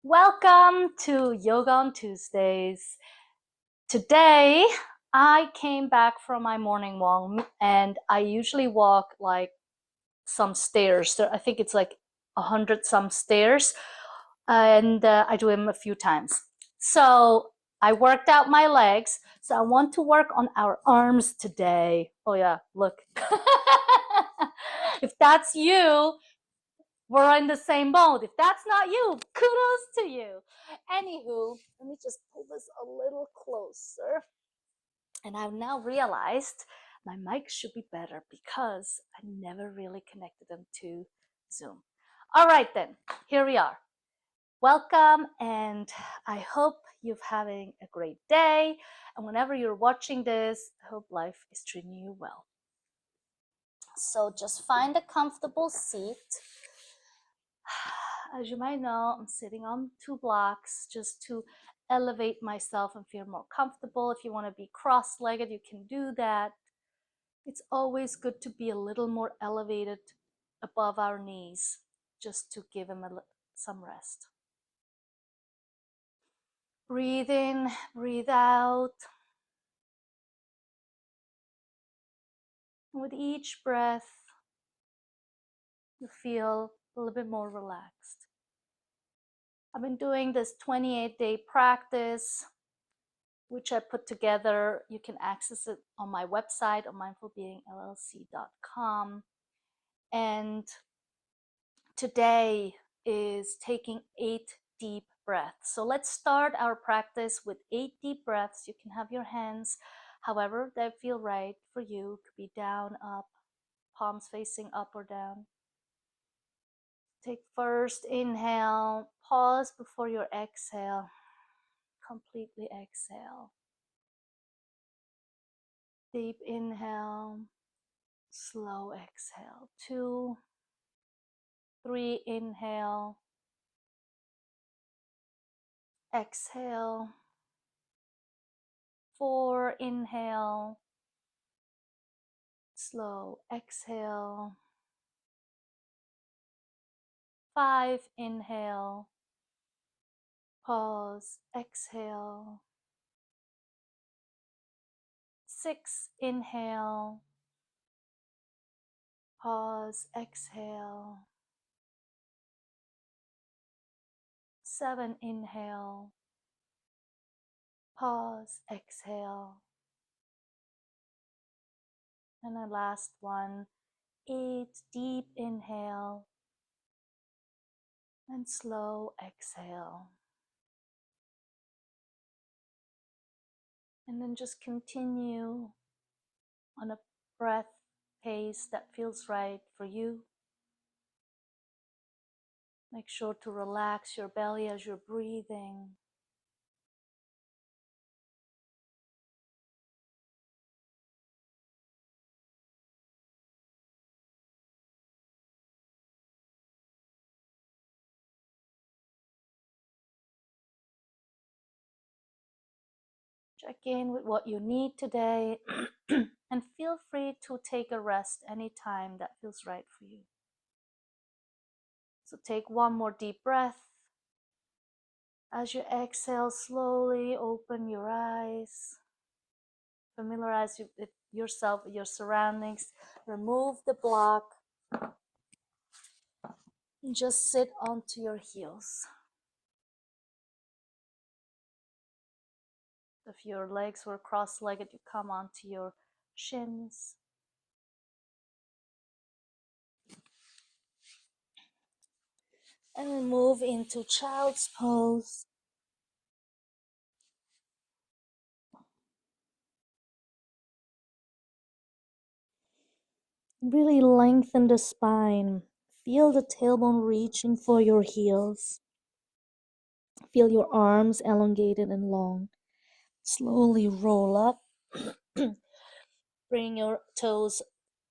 Welcome to Yoga on Tuesdays. Today, I came back from my morning walk and I usually walk like some stairs. I think it's like 100 some stairs, and I do them a few times. So I worked out my legs. So I want to work on our arms today. Oh, yeah, look. If that's you, we're in the same boat. If that's not you, kudos to you. Anywho, let me just pull this a little closer. And I've now realized my mic should be better because I never really connected them to Zoom. All right, then, here we are. Welcome, and I hope you're having a great day. And whenever you're watching this, I hope life is treating you well. So just find a comfortable seat. As you might know, I'm sitting on 2 blocks just to elevate myself and feel more comfortable. If you want to be cross-legged, you can do that. It's always good to be a little more elevated above our knees, just to give them some rest. Breathe in, breathe out. With each breath, you feel a little bit more relaxed. I've been doing this 28-day practice, which I put together. You can access it on my website on mindfulbeingllc.com. And today is taking 8 deep breaths. So let's start our practice with 8 deep breaths. You can have your hands however they feel right for you. It could be down, up, palms facing up or down. Take first inhale, pause before your exhale. Completely exhale. Deep inhale, slow exhale. 2, 3, inhale, exhale. 4, inhale, slow exhale. 5, inhale, pause, exhale. 6, inhale, pause, exhale. 7, inhale, pause, exhale. And the last one, 8, deep inhale and slow exhale. And then just continue on a breath pace that feels right for you. Make sure to relax your belly as you're breathing. Check in with what you need today and feel free to take a rest anytime that feels right for you. So take one more deep breath. As you exhale, slowly open your eyes. Familiarize yourself with your surroundings. Remove the block. And just sit onto your heels. If your legs were cross-legged, you come onto your shins. And then move into child's pose. Really lengthen the spine. Feel the tailbone reaching for your heels. Feel your arms elongated and long. Slowly roll up. Bring your toes,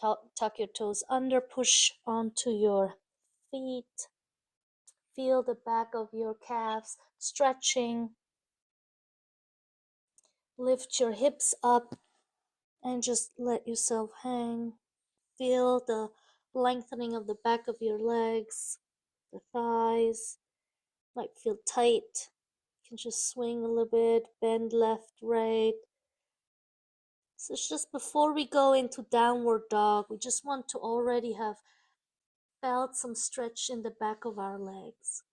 tuck your toes under, push onto your feet. Feel the back of your calves stretching. Lift your hips up and just let yourself hang. Feel the lengthening of the back of your legs, the thighs. Might feel tight. You can just swing a little bit, bend left, right. So it's just before we go into downward dog, we just want to already have felt some stretch in the back of our legs.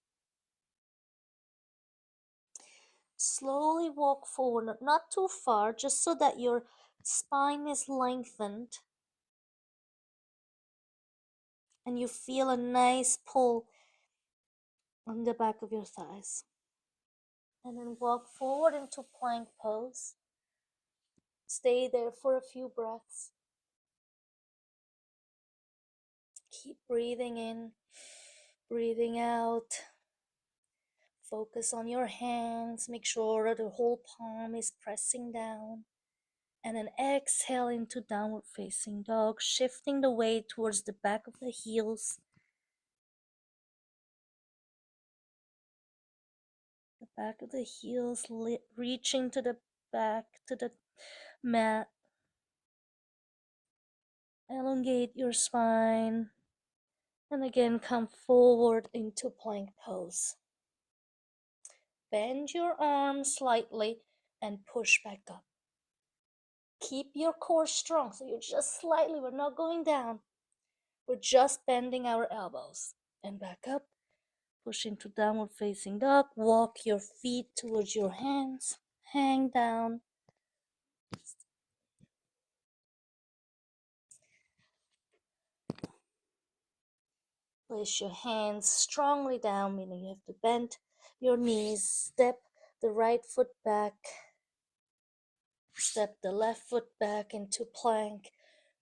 Slowly walk forward, not too far, just so that your spine is lengthened and you feel a nice pull on the back of your thighs. And then walk forward into plank pose. Stay there for a few breaths. Keep breathing in, breathing out. Focus on your hands. Make sure that the whole palm is pressing down. And then exhale into downward facing dog, shifting the weight towards the back of the heels. The back of the heels reaching to the back, to the mat. Elongate your spine. And again, come forward into plank pose. Bend your arms slightly and push back up. Keep your core strong, so you're just slightly, we're not going down. We're just bending our elbows. And back up. Push into downward facing dog. Walk your feet towards your hands. Hang down. Place your hands strongly down, meaning you have to bend your knees. Step the right foot back. Step the left foot back into plank.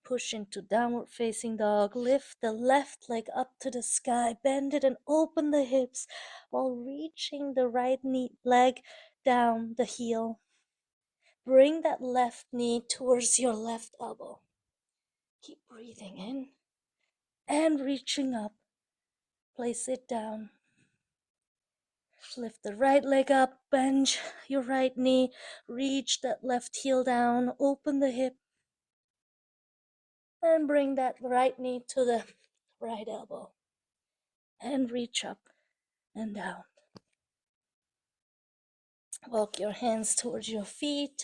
Push into downward facing dog. Lift the left leg up to the sky. Bend it and open the hips while reaching the right knee leg down the heel. Bring that left knee towards your left elbow. Keep breathing in and reaching up. Place it down. Lift the right leg up, bend your right knee, reach that left heel down, open the hip, and bring that right knee to the right elbow. And reach up and down. Walk your hands towards your feet.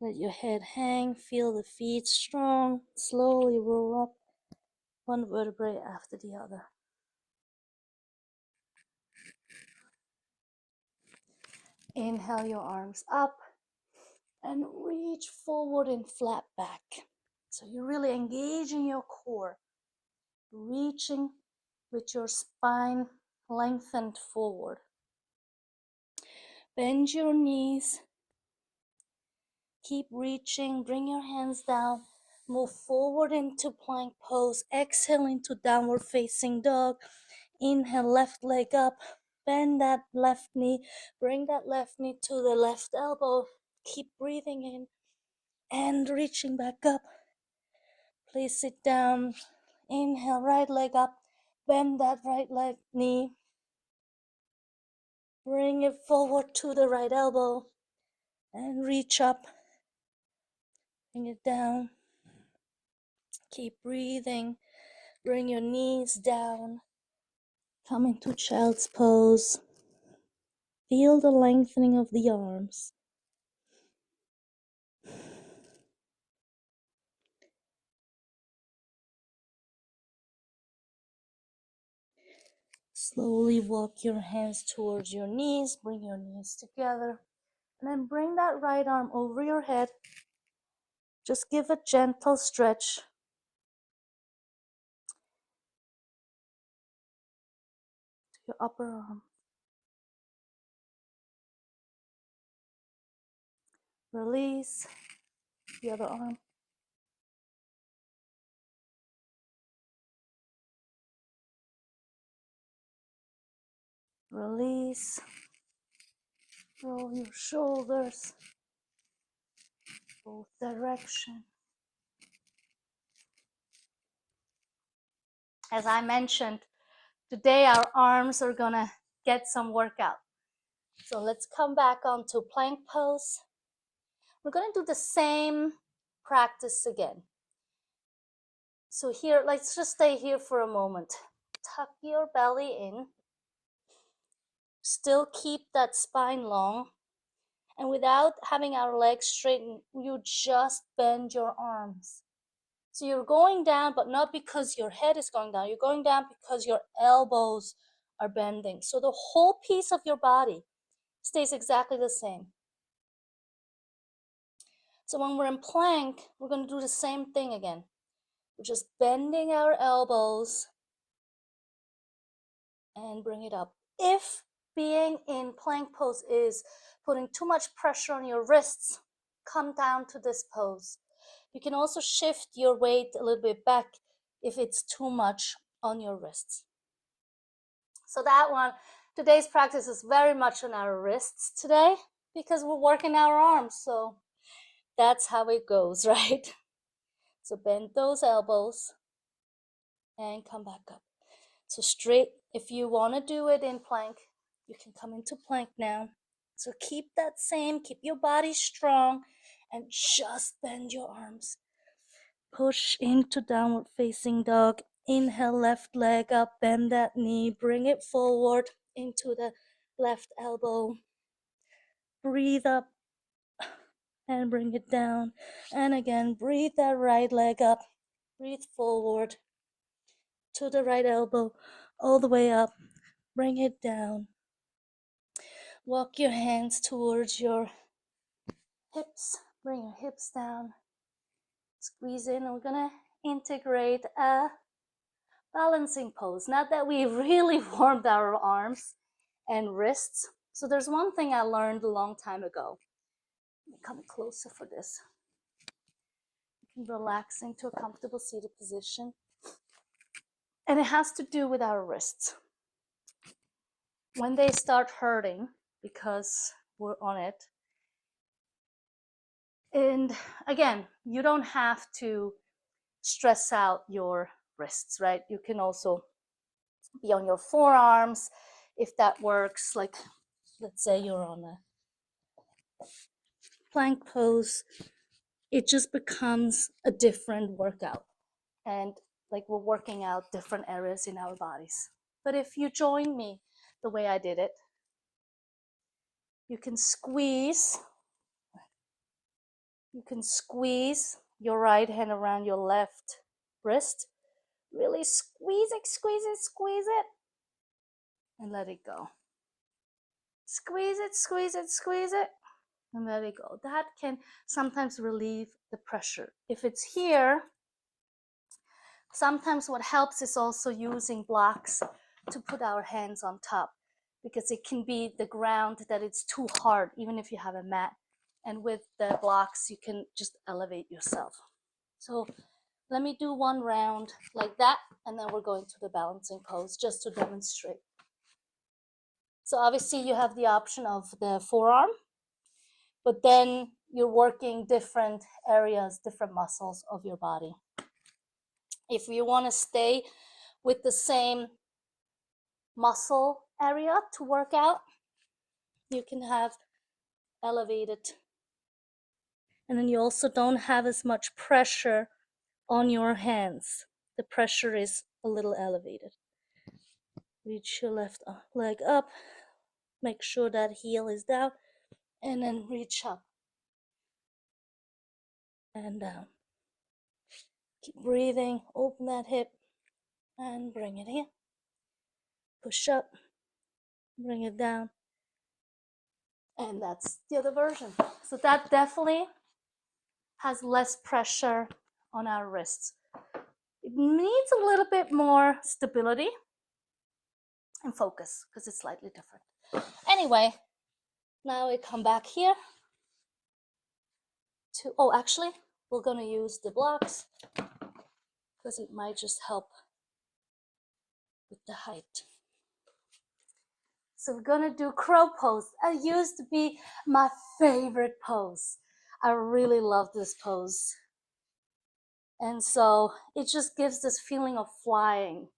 Let your head hang, feel the feet strong. Slowly roll up one vertebrae after the other. Inhale your arms up and reach forward and flat back. So you're really engaging your core, reaching with your spine lengthened forward. Bend your knees. Keep reaching. Bring your hands down. Move forward into plank pose. Exhale into downward facing dog. Inhale, left leg up. Bend that left knee. Bring that left knee to the left elbow. Keep breathing in and reaching back up. Place it down. Inhale, right leg up. Bend that right leg knee. Bring it forward to the right elbow and reach up. Bring it down. Keep breathing. Bring your knees down. Come into child's pose. Feel the lengthening of the arms. Slowly walk your hands towards your knees. Bring your knees together. And then bring that right arm over your head. Just give a gentle stretch. To your upper arm. Release the other arm. Release. Roll your shoulders. Both direction. As I mentioned, today our arms are gonna get some workout. So let's come back onto plank pose. We're gonna do the same practice again. So here, let's just stay here for a moment. Tuck your belly in. Still keep that spine long. And without having our legs straighten, you just bend your arms. So you're going down, but not because your head is going down. You're going down because your elbows are bending. So the whole piece of your body stays exactly the same. So when we're in plank, we're going to do the same thing again. We're just bending our elbows and bring it up. If being in plank pose is putting too much pressure on your wrists, come down to this pose. You can also shift your weight a little bit back if it's too much on your wrists. So that one, today's practice is very much on our wrists today because we're working our arms. So that's how it goes, right? So bend those elbows and come back up. So straight, if you want to do it in plank, you can come into plank now. So keep that same, keep your body strong and just bend your arms. Push into downward facing dog. Inhale, left leg up, bend that knee, bring it forward into the left elbow. Breathe up and bring it down. And again, breathe that right leg up. Breathe forward to the right elbow, all the way up. Bring it down. Walk your hands towards your hips. Bring your hips down. Squeeze in. And we're going to integrate a balancing pose. Not that we really warmed our arms and wrists. So there's one thing I learned a long time ago. Let me come closer for this. You can relax into a comfortable seated position. And it has to do with our wrists. When they start hurting, because we're on it, and again, you don't have to stress out your wrists, right? You can also be on your forearms if that works. Like, let's say you're on a plank pose, it just becomes a different workout. And like we're working out different areas in our bodies. But if you join me the way I did it, you can squeeze your right hand around your left wrist. Really squeeze it, and let it go. Squeeze it, and let it go. That can sometimes relieve the pressure. If it's here, sometimes what helps is also using blocks to put our hands on top, because it can be the ground that it's too hard, even if you have a mat. And with the blocks, you can just elevate yourself. So let me do one round like that, and then we're going to the balancing pose just to demonstrate. So obviously you have the option of the forearm, but then you're working different areas, different muscles of your body. If you want to stay with the same muscle area to work out, you can have elevated. And then you also don't have as much pressure on your hands. The pressure is a little elevated. Reach your left leg up. Make sure that heel is down. And then reach up and down. Keep breathing. Open that hip and bring it in. Push up. Bring it down. And that's the other version. So that definitely has less pressure on our wrists. It needs a little bit more stability and focus because it's slightly different. Anyway, now we come back here to, actually, we're going to use the blocks because it might just help with the height. So we're going to do crow pose. It used to be my favorite pose. I really love this pose. And so it just gives this feeling of flying,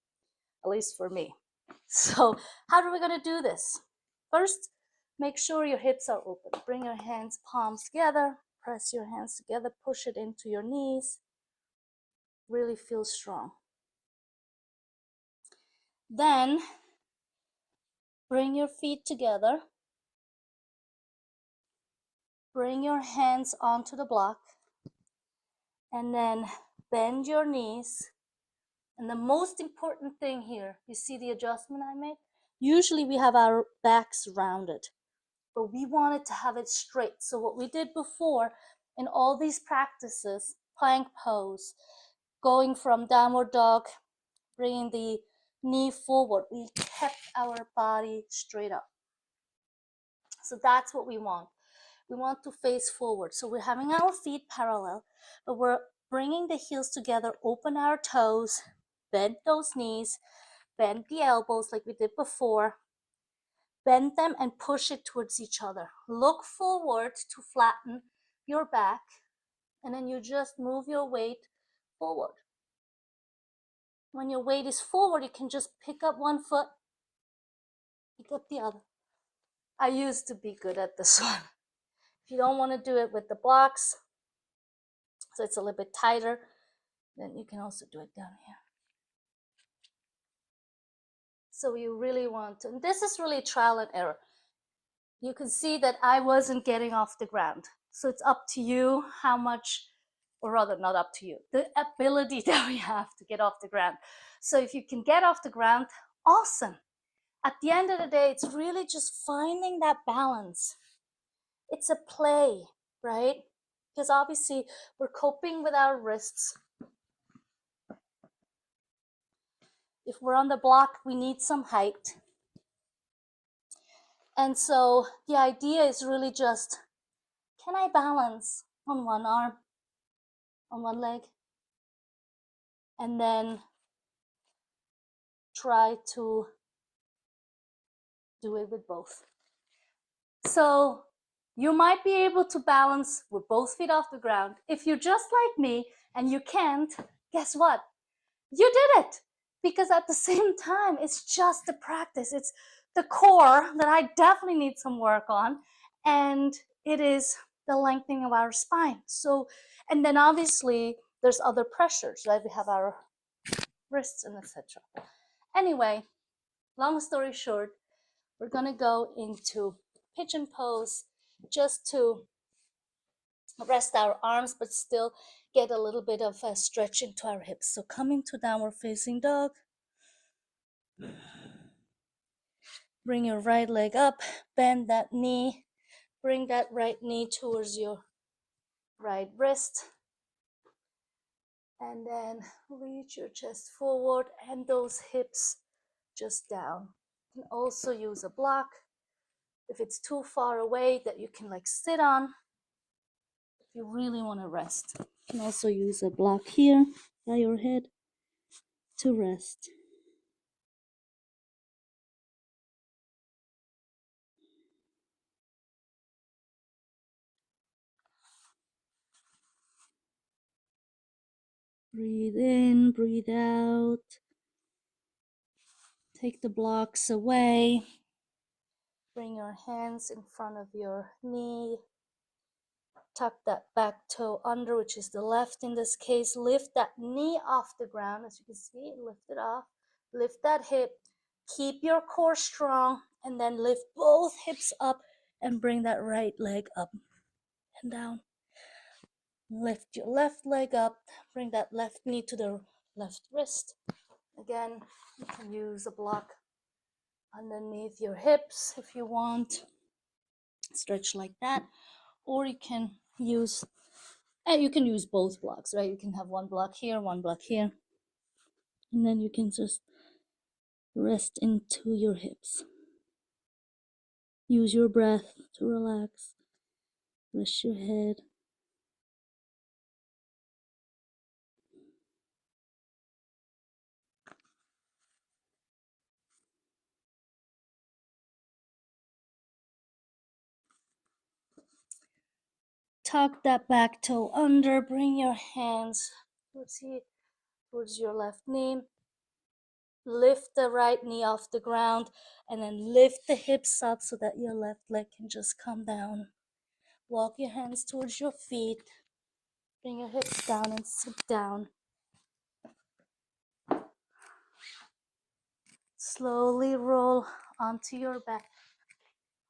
at least for me. So how are we going to do this? First, make sure your hips are open. Bring your hands, palms together. Press your hands together. Push it into your knees. Really feel strong. Then bring your feet together. Bring your hands onto the block. And then bend your knees. And the most important thing here, you see the adjustment I made? Usually we have our backs rounded, but we wanted to have it straight. So what we did before in all these practices, plank pose, going from downward dog, bringing the knee forward, we kept our body straight up. So that's what we want. We want to face forward. So we're having our feet parallel, but we're bringing the heels together, open our toes, bend those knees, bend the elbows like we did before, bend them and push it towards each other. Look forward to flatten your back, and then you just move your weight forward. When your weight is forward, you can just pick up one foot, pick up the other. I used to be good at this one. If you don't want to do it with the blocks, so it's a little bit tighter, then you can also do it down here. So you really want to, and this is really trial and error. You can see that I wasn't getting off the ground. So it's up to you how much, or rather not up to you, the ability that we have to get off the ground. So if you can get off the ground, awesome. At the end of the day, it's really just finding that balance. It's a play, right? Because obviously we're coping with our wrists. If we're on the block, we need some height. And so the idea is really just, can I balance on one arm, on one leg? And then try to do it with both. So you might be able to balance with both feet off the ground. If you're just like me and you can't, guess what? You did it. Because at the same time, it's just the practice. It's the core that I definitely need some work on. And it is the lengthening of our spine. So, and then obviously there's other pressures, right? We have our wrists and etc. Anyway, long story short, we're gonna go into pigeon pose just to rest our arms, but still get a little bit of a stretch into our hips. So coming to downward facing dog. Bring your right leg up, bend that knee, bring that right knee towards your right wrist, and then reach your chest forward and those hips just down. You can also use a block if it's too far away that you can like sit on. If you really want to rest, you can also use a block here by your head to rest. Breathe in, breathe out. Take the blocks away. Bring your hands in front of your knee. Tuck that back toe under, which is the left in this case. Lift that knee off the ground, as you can see, lift it off. Lift that hip. Keep your core strong, and then lift both hips up and bring that right leg up and down. Lift your left leg up, bring that left knee to the left wrist. Again, you can use a block underneath your hips if you want. Stretch like that, or you can use both blocks, right? You can have one block here, one block here, and then you can just rest into your hips. Use your breath to relax. Rest your head. Tuck that back toe under. Bring your hands towards your left knee. Lift the right knee off the ground, and then lift the hips up so that your left leg can just come down. Walk your hands towards your feet. Bring your hips down and sit down. Slowly roll onto your back.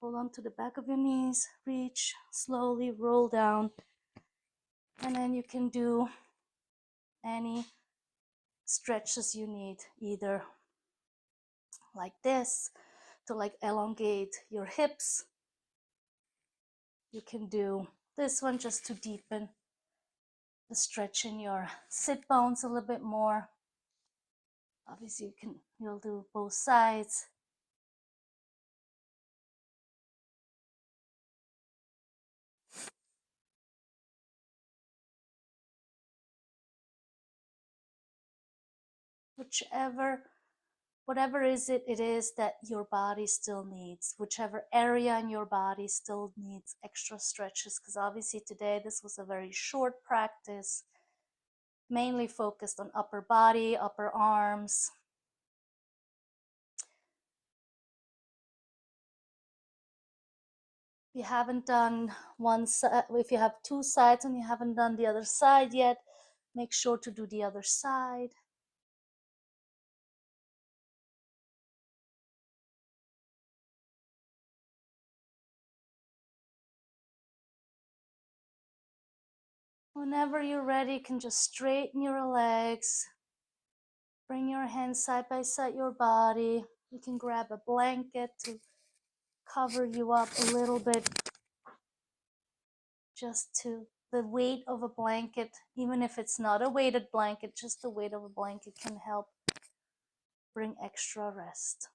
Hold on to the back of your knees, reach, slowly roll down, and then you can do any stretches you need, either like this to like elongate your hips. You can do this one just to deepen the stretch in your sit bones a little bit more. Obviously you'll do both sides. Whatever it is that your body still needs, whichever area in your body still needs extra stretches, because obviously today this was a very short practice, mainly focused on upper body, upper arms. If you haven't done one side, if you have two sides and you haven't done the other side yet, make sure to do the other side. Whenever you're ready, you can just straighten your legs. Bring your hands side by side your body. You can grab a blanket to cover you up a little bit. Just to the weight of a blanket, even if it's not a weighted blanket, just the weight of a blanket can help bring extra rest.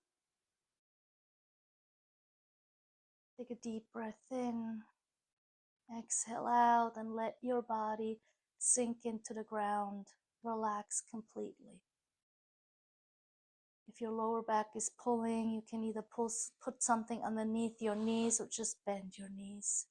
Take a deep breath in. Exhale out and let your body sink into the ground. Relax completely. If your lower back is pulling, you can either put something underneath your knees or just bend your knees.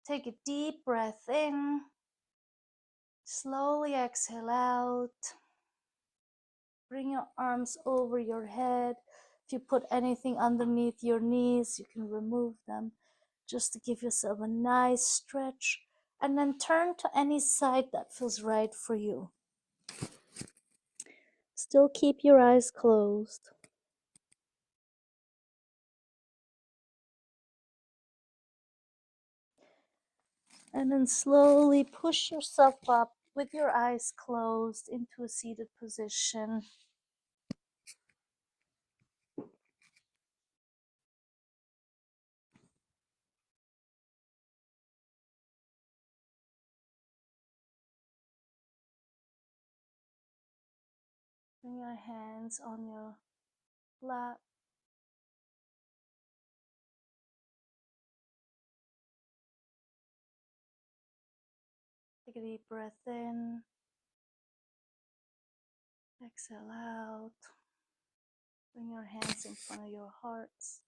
Take a deep breath in. Slowly exhale out. Bring your arms over your head. If you put anything underneath your knees, you can remove them just to give yourself a nice stretch. And then turn to any side that feels right for you. Still keep your eyes closed. And then slowly push yourself up with your eyes closed into a seated position. Bring your hands on your lap. Take a deep breath in. Exhale out. Bring your hands in front of your hearts.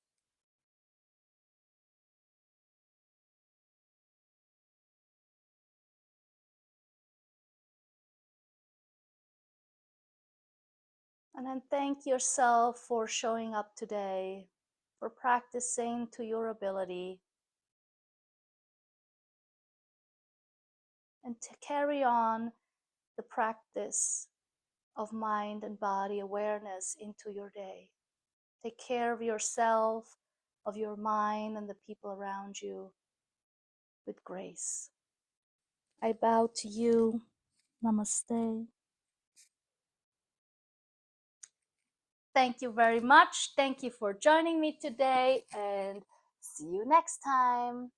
And then thank yourself for showing up today, for practicing to your ability, and to carry on the practice of mind and body awareness into your day. Take care of yourself, of your mind, and the people around you with grace. I bow to you. Namaste. Thank you very much. Thank you for joining me today, and see you next time.